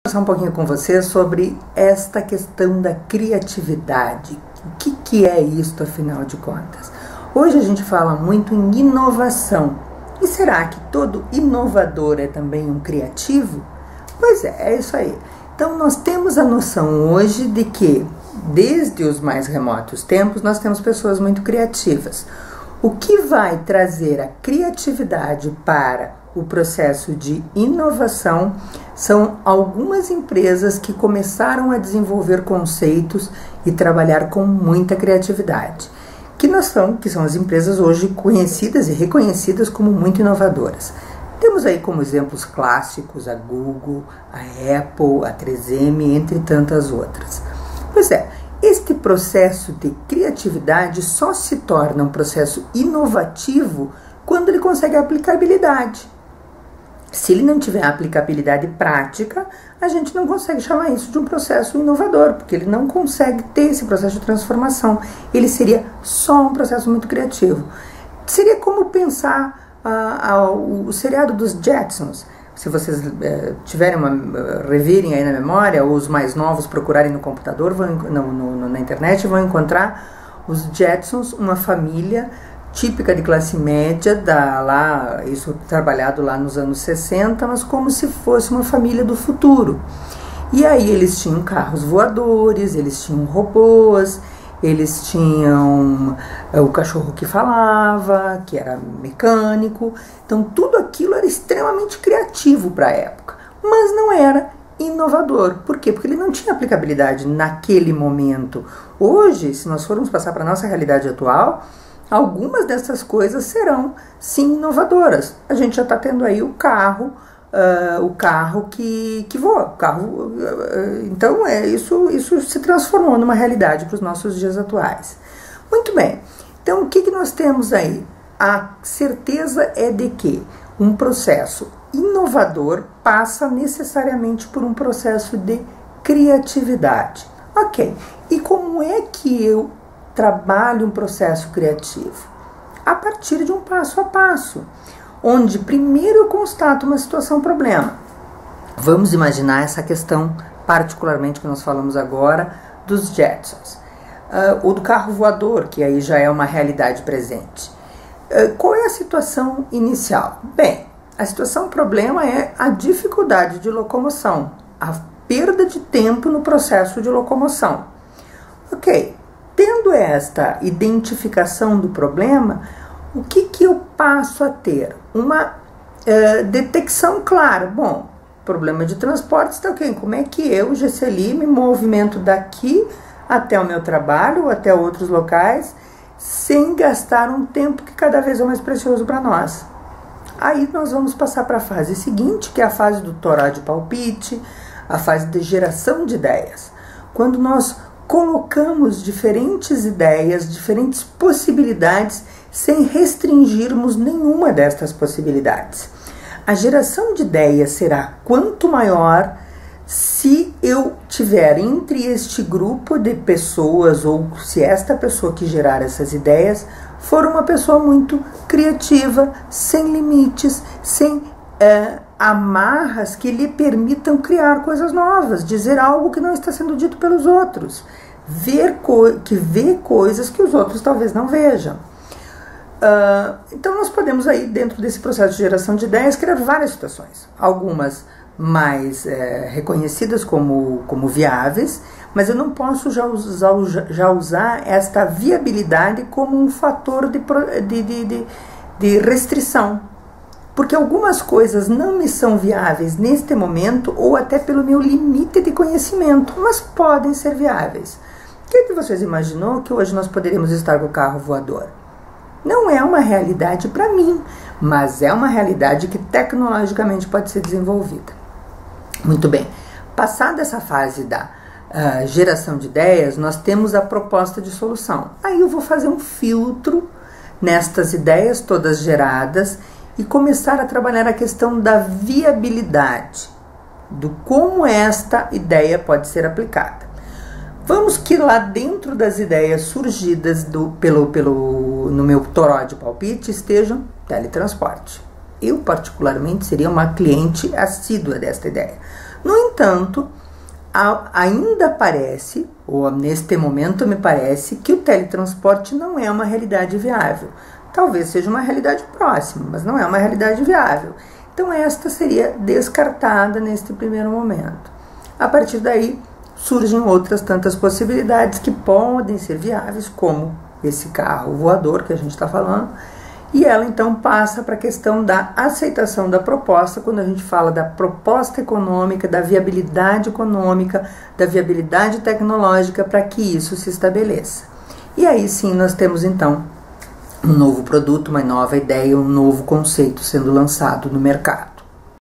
Conversar um pouquinho com você sobre esta questão da criatividade. O que é isso, afinal de contas? Hoje a gente fala muito em inovação. E será que todo inovador é também um criativo? Pois é isso aí. Então nós temos a noção hoje de que, desde os mais remotos tempos, nós temos pessoas muito criativas. O que vai trazer a criatividade para o processo de inovação são algumas empresas que começaram a desenvolver conceitos e trabalhar com muita criatividade, que são as empresas hoje conhecidas e reconhecidas como muito inovadoras. Temos aí como exemplos clássicos a Google, a Apple, a 3M, entre tantas outras. Pois é, este processo de criatividade só se torna um processo inovativo quando ele consegue a aplicabilidade. Se ele não tiver aplicabilidade prática, a gente não consegue chamar isso de um processo inovador, porque ele não consegue ter esse processo de transformação. Ele seria só um processo muito criativo. Seria como pensar o seriado dos Jetsons. Se vocês revirem aí na memória, ou os mais novos procurarem no computador, na internet, vão encontrar os Jetsons, uma família típica de classe média, isso trabalhado lá nos anos 60, mas como se fosse uma família do futuro. E aí eles tinham carros voadores, eles tinham robôs, eles tinham o cachorro que falava, que era mecânico. Então tudo aquilo era extremamente criativo para a época, mas não era inovador. Por quê? Porque ele não tinha aplicabilidade naquele momento. Hoje, se nós formos passar para a nossa realidade atual, algumas dessas coisas serão sim inovadoras. A gente já está tendo aí o carro que voa. Então isso se transformou numa realidade para os nossos dias atuais. Muito bem, então o que nós temos aí? A certeza é de que um processo inovador passa necessariamente por um processo de criatividade. Ok, e como é que eu trabalho um processo criativo? A partir de um passo a passo, onde primeiro eu constato uma situação-problema. Vamos imaginar essa questão, particularmente que nós falamos agora, dos Jetsons, ou do carro voador, que aí já é uma realidade presente. Qual é a situação inicial? Bem, a situação-problema é a dificuldade de locomoção, a perda de tempo no processo de locomoção. Ok. Tendo esta identificação do problema, o que eu passo a ter? Uma detecção clara. Bom, problema de transporte está ok. Como é que eu, Gesseli, me movimento daqui até o meu trabalho ou até outros locais sem gastar um tempo que cada vez é mais precioso para nós? Aí nós vamos passar para a fase seguinte, que é a fase do toró de palpite, a fase de geração de ideias. Quando nós colocamos diferentes ideias, diferentes possibilidades, sem restringirmos nenhuma destas possibilidades. A geração de ideias será quanto maior se eu tiver entre este grupo de pessoas, ou se esta pessoa que gerar essas ideias for uma pessoa muito criativa, sem limites, sem amarras que lhe permitam criar coisas novas, dizer algo que não está sendo dito pelos outros, ver coisas que os outros talvez não vejam. Então nós podemos aí, dentro desse processo de geração de ideias, criar várias situações, algumas mais reconhecidas como viáveis, mas eu não posso já usar esta viabilidade como um fator de restrição, porque algumas coisas não me são viáveis neste momento, ou até pelo meu limite de conhecimento, mas podem ser viáveis. O que vocês imaginou que hoje nós poderíamos estar com o carro voador? Não é uma realidade para mim, mas é uma realidade que tecnologicamente pode ser desenvolvida. Muito bem, passada essa fase da geração de ideias, nós temos a proposta de solução. Aí eu vou fazer um filtro nestas ideias todas geradas e começar a trabalhar a questão da viabilidade, do como esta ideia pode ser aplicada. Vamos que lá dentro das ideias surgidas no meu toró de palpite estejam teletransporte. Eu, particularmente, seria uma cliente assídua desta ideia. No entanto, ainda parece, ou neste momento me parece, que o teletransporte não é uma realidade viável. Talvez seja uma realidade próxima, mas não é uma realidade viável. Então esta seria descartada neste primeiro momento. A partir daí surgem outras tantas possibilidades que podem ser viáveis, como esse carro voador que a gente está falando, e ela então passa para a questão da aceitação da proposta, quando a gente fala da proposta econômica, da viabilidade econômica, da viabilidade tecnológica para que isso se estabeleça. E aí sim nós temos então um novo produto, uma nova ideia, um novo conceito sendo lançado no mercado.